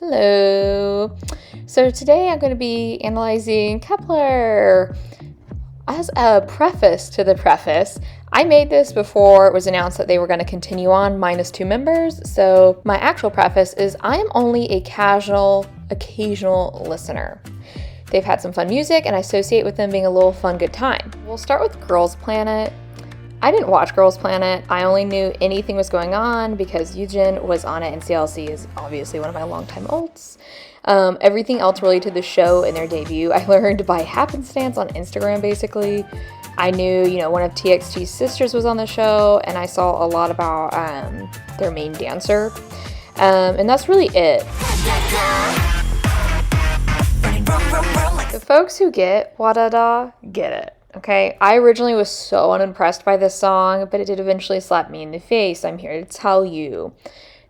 Hello. So today I'm going to be analyzing Kepler. As a preface to the preface, I made this before it was announced that they were going to continue on minus 2 members. So my actual preface is I am only a casual, occasional listener. They've had some fun music and I associate with them being a little fun good time. We'll start with Girls Planet. I didn't watch Girls Planet. I only knew anything was going on because Eugen was on it, and CLC is obviously one of my longtime olds. Everything else related to the show and their debut, I learned by happenstance on Instagram, basically. I knew, one of TXT's sisters was on the show, and I saw a lot about their main dancer. And that's really it. The folks who get Wadada get it. Okay, I originally was so unimpressed by this song, but it did eventually slap me in the face, I'm here to tell you.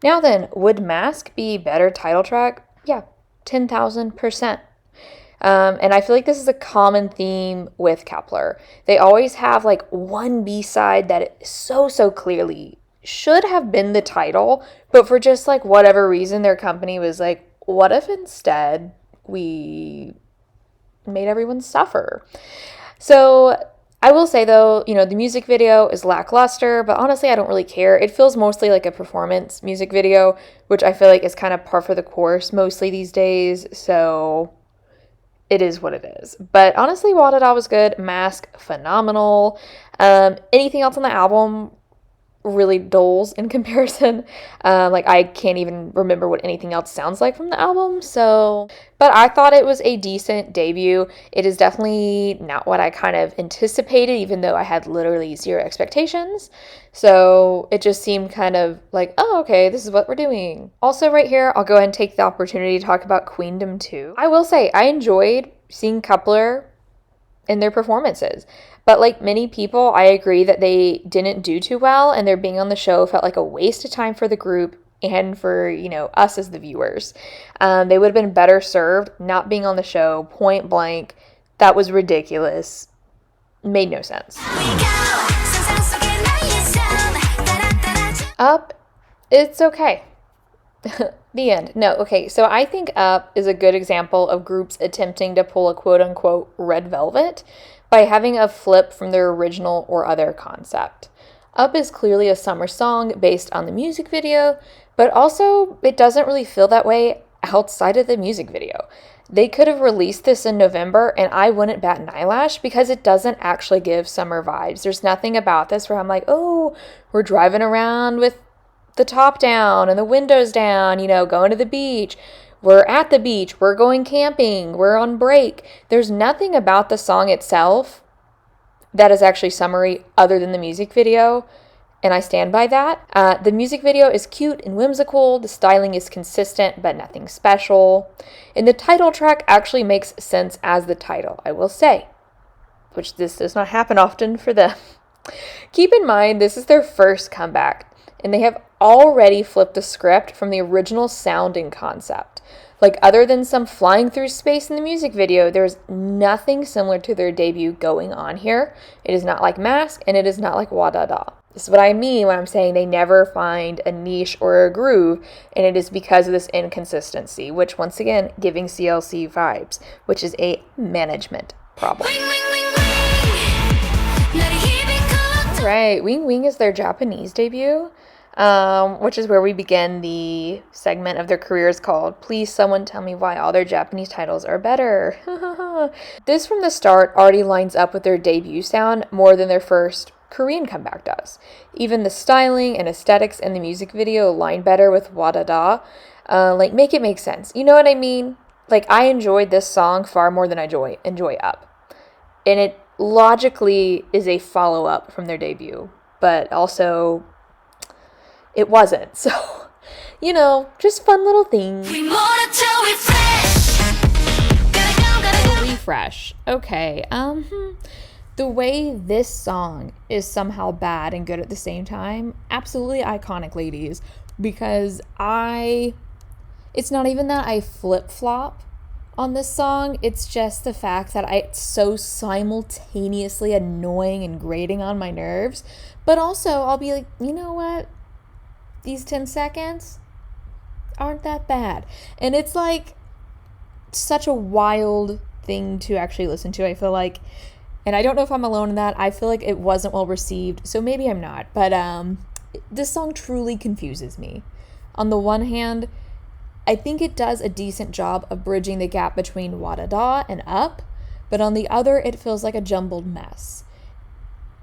Now then, would Mask be a better title track? Yeah, 10,000%. And I feel like this is a common theme with Kepler. They always have like one B-side that so clearly should have been the title, but for just like whatever reason, their company was like, what if instead we made everyone suffer? So I will say though, the music video is lackluster, but honestly, I don't really care. It feels mostly like a performance music video, which I feel like is kind of par for the course mostly these days. So it is what it is. But honestly, Wadada was good. Mask, phenomenal. Anything else on the album really dulls in comparison. I can't even remember what anything else sounds like from the album. But I thought it was a decent debut. It is definitely not what I kind of anticipated, even though I had literally zero expectations. So it just seemed kind of like, oh, okay, this is what we're doing. Also right here, I'll go ahead and take the opportunity to talk about Queendom 2. I will say I enjoyed seeing Kepler in their performances. But like many people, I agree that they didn't do too well, and their being on the show felt like a waste of time for the group and for, us as the viewers. They would have been better served not being on the show, point blank. That was ridiculous. Made no sense. Up, it's okay. The end. No, okay, so I think Up is a good example of groups attempting to pull a quote-unquote red velvet by having a flip from their original or other concept. Up is clearly a summer song based on the music video, but also it doesn't really feel that way outside of the music video. They could have released this in November and I wouldn't bat an eyelash because it doesn't actually give summer vibes. There's nothing about this where I'm like, oh, we're driving around with the top down and the windows down, going to the beach. We're at the beach, we're going camping, we're on break. There's nothing about the song itself that is actually summery other than the music video, and I stand by that. The music video is cute and whimsical, the styling is consistent but nothing special, and the title track actually makes sense as the title, I will say, which this does not happen often for them. Keep in mind, this is their first comeback, and they have already flipped the script from the original sounding concept. Like, other than some flying through space in the music video, there's nothing similar to their debut going on here. It is not like Mask, and it is not like Wadada. This is what I mean when I'm saying they never find a niche or a groove, and it is because of this inconsistency, which, once again, giving CLC vibes, which is a management problem. Right, Wing Wing is their Japanese debut, which is where we begin the segment of their careers called Please Someone Tell Me Why All Their Japanese Titles Are Better. This from the start already lines up with their debut sound more than their first Korean comeback does. Even the styling and aesthetics in the music video line better with Wadada. Make it make sense. You know what I mean? I enjoyed this song far more than I enjoy Up. And it logically is a follow-up from their debut, but also it wasn't. So, just fun little things. Refresh. Okay. The way this song is somehow bad and good at the same time, absolutely iconic, ladies, because it's not even that I flip-flop on this song, it's just the fact that it's so simultaneously annoying and grating on my nerves, but also I'll be like, you know what? These 10 seconds, aren't that bad. And it's like such a wild thing to actually listen to, I feel like. And I don't know if I'm alone in that. I feel like it wasn't well received, so maybe I'm not. But this song truly confuses me. On the one hand, I think it does a decent job of bridging the gap between wa-da-da and up, but on the other, it feels like a jumbled mess.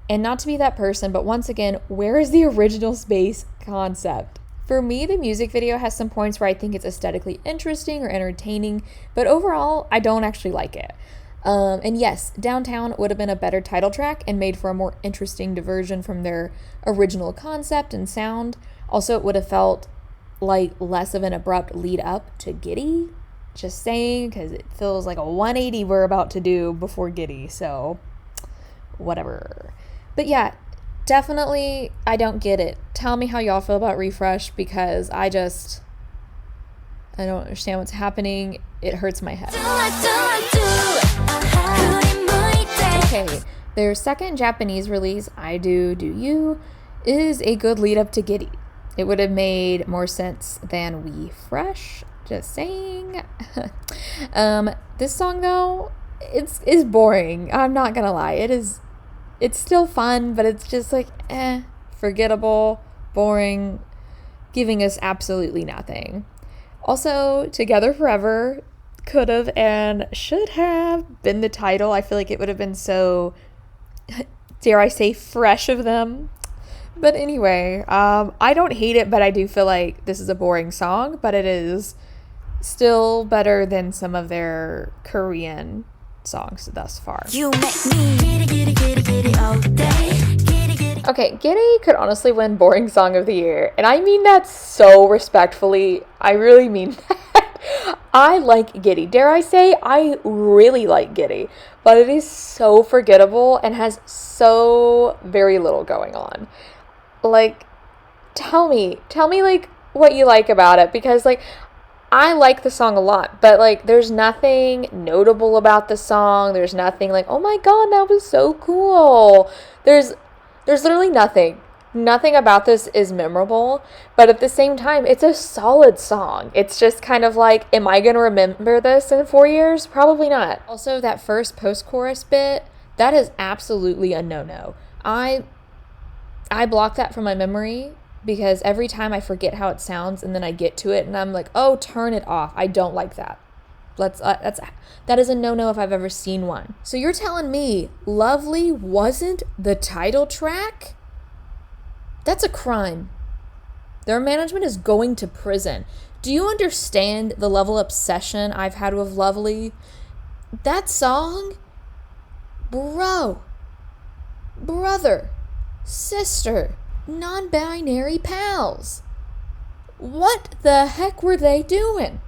And not to be that person, but once again, where is the original space concept? For me, the music video has some points where I think it's aesthetically interesting or entertaining, but overall, I don't actually like it. And yes, Downtown would have been a better title track and made for a more interesting diversion from their original concept and sound. Also, it would have felt like less of an abrupt lead up to Giddy. Just saying, because it feels like a 180 we're about to do before Giddy, so whatever. But yeah, definitely I don't get it. Tell me how y'all feel about Refresh, because I don't understand what's happening. It hurts my head. Okay, their second Japanese release, I Do You, is a good lead up to Giddy. It would have made more sense than We Fresh, just saying. This song though, it's boring. I'm not gonna lie. It's still fun, but it's just like, forgettable, boring, giving us absolutely nothing. Also, Together Forever could have and should have been the title. I feel like it would have been so, dare I say, fresh of them. But anyway, I don't hate it, but I do feel like this is a boring song, but it is still better than some of their Korean songs thus far. You make me giddy, giddy, giddy, giddy all day. Giddy, giddy. Okay, Giddy could honestly win Boring Song of the Year, and I mean that so respectfully. I really mean that. I like Giddy. Dare I say, I really like Giddy, but it is so forgettable and has so very little going on. Like, tell me like what you like about it, because like I like the song a lot, but like there's nothing notable about the song. There's nothing like, oh my god, that was so cool. There's literally nothing about this is memorable, but at the same time it's a solid song. It's just kind of like, am I gonna remember this in 4 years? Probably not. Also, that first post-chorus bit, that is absolutely a no-no. I block that from my memory because every time I forget how it sounds and then I get to it and I'm like, oh, turn it off. I don't like that. That is a no-no if I've ever seen one. So you're telling me Lovely wasn't the title track? That's a crime. Their management is going to prison. Do you understand the level of obsession I've had with Lovely? That song? Brother, sister, non-binary pals. What the heck were they doing?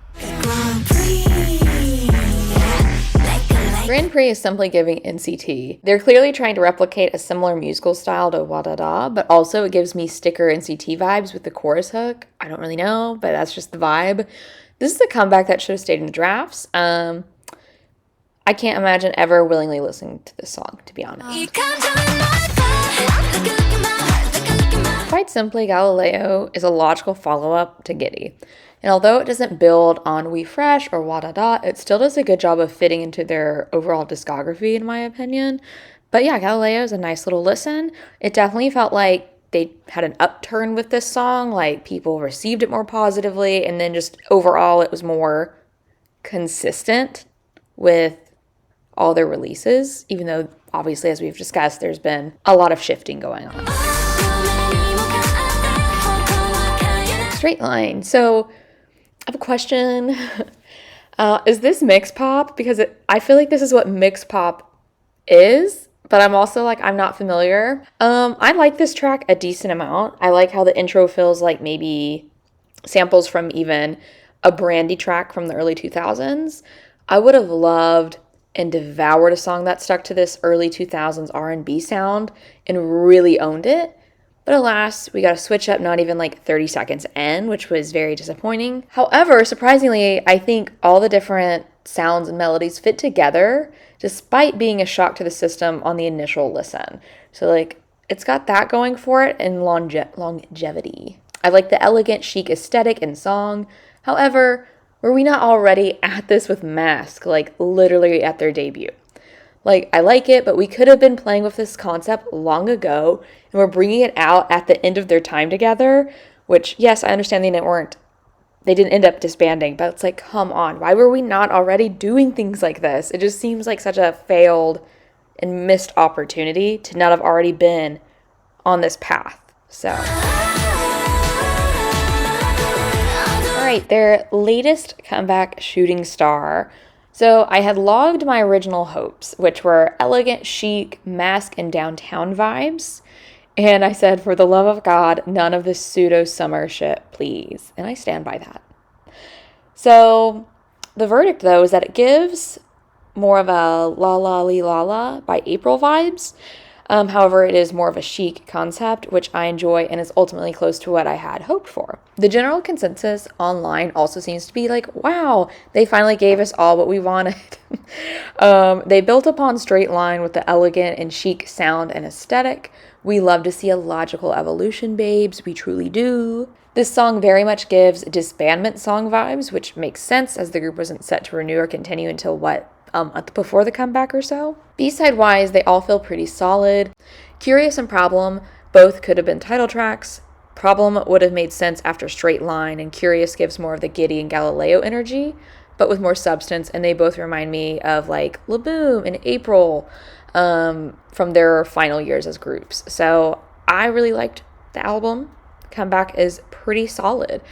Grand Prix is simply giving NCT. They're clearly trying to replicate a similar musical style to Wa-da-da, but also it gives me sticker NCT vibes with the chorus hook. I don't really know, but that's just the vibe. This is a comeback that should have stayed in the drafts. I can't imagine ever willingly listening to this song, to be honest. Quite simply, Galileo is a logical follow-up to Giddy. And although it doesn't build on We Fresh or Wa-da-da, it still does a good job of fitting into their overall discography, in my opinion. But yeah, Galileo is a nice little listen. It definitely felt like they had an upturn with this song, like people received it more positively, and then just overall it was more consistent with all their releases, even though obviously, as we've discussed, there's been a lot of shifting going on. Straight Line. So I have a question. Is this mix pop? Because I feel like this is what mix pop is, but I'm also like, I'm not familiar. I like this track a decent amount. I like how the intro feels like maybe samples from even a Brandy track from the early 2000s. I would have loved and devoured a song that stuck to this early 2000s R&B sound and really owned it. But alas, we got to switch up not even like 30 seconds in, which was very disappointing. However, surprisingly, I think all the different sounds and melodies fit together despite being a shock to the system on the initial listen. So like, it's got that going for it and longevity. I like the elegant, chic aesthetic and song. However, were we not already at this with Mask, like literally at their debut? Like, I like it, but we could have been playing with this concept long ago, and we're bringing it out at the end of their time together, which, yes, I understand they didn't end up disbanding, but it's like, come on, why were we not already doing things like this? It just seems like such a failed and missed opportunity to not have already been on this path. So, all right, their latest comeback, Shooting Star. So I had logged my original hopes, which were elegant, chic, Mask, and downtown vibes. And I said, for the love of God, none of this pseudo summer shit, please. And I stand by that. So the verdict, though, is that it gives more of a La La Lee La La by April vibes. However, it is more of a chic concept, which I enjoy and is ultimately close to what I had hoped for. The general consensus online also seems to be like, wow, they finally gave us all what we wanted. They built upon Straight Line with the elegant and chic sound and aesthetic. We love to see a logical evolution, babes. We truly do. This song very much gives disbandment song vibes, which makes sense as the group wasn't set to renew or continue until before the comeback or so. B-side wise, they all feel pretty solid. Curious and Problem both could have been title tracks. Problem would have made sense after Straight Line, and Curious gives more of the Giddy and Galileo energy, but with more substance, and they both remind me of like Laboom and April from their final years as groups. So I really liked the album. Comeback is pretty solid.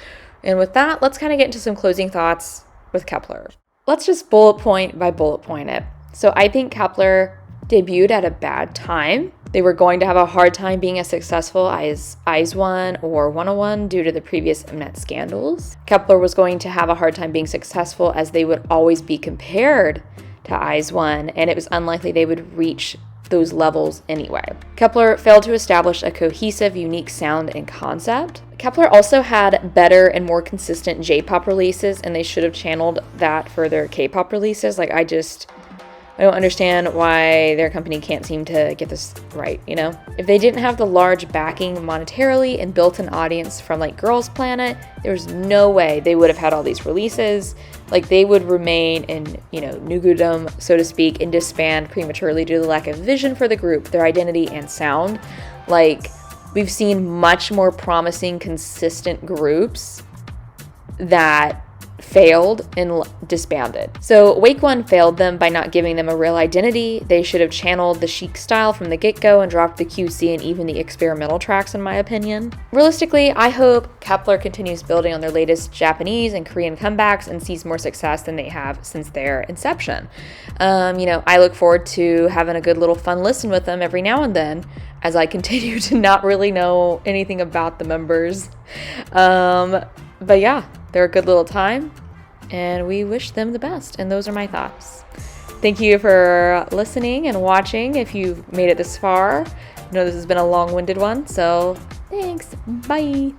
And with that, let's kind of get into some closing thoughts with Kep1er. Let's just bullet point by bullet point it. So I think Kep1er debuted at a bad time. They were going to have a hard time being as successful as IZ*ONE or 101 due to the previous Mnet scandals. Kep1er was going to have a hard time being successful as they would always be compared to IZ*ONE, and it was unlikely they would reach those levels anyway. Kep1er failed to establish a cohesive, unique sound and concept. Kep1er also had better and more consistent J-pop releases, and they should have channeled that for their K-pop releases. Like, I don't understand why their company can't seem to get this right, you know? If they didn't have the large backing monetarily and built an audience from like Girls Planet, there's no way they would have had all these releases. Like, they would remain in, Nugudom, so to speak, and disband prematurely due to the lack of vision for the group, their identity, and sound. Like, we've seen much more promising, consistent groups that failed and disbanded. So Wake One failed them by not giving them a real identity. They should have channeled the chic style from the get-go and dropped the QC and even the experimental tracks, in my opinion. Realistically, I hope Kep1er continues building on their latest Japanese and Korean comebacks and sees more success than they have since their inception. I look forward to having a good little fun listen with them every now and then as I continue to not really know anything about the members. But yeah, they're a good little time, and we wish them the best. And those are my thoughts. Thank you for listening and watching if you've made it this far. I know this has been a long-winded one, so thanks. Bye.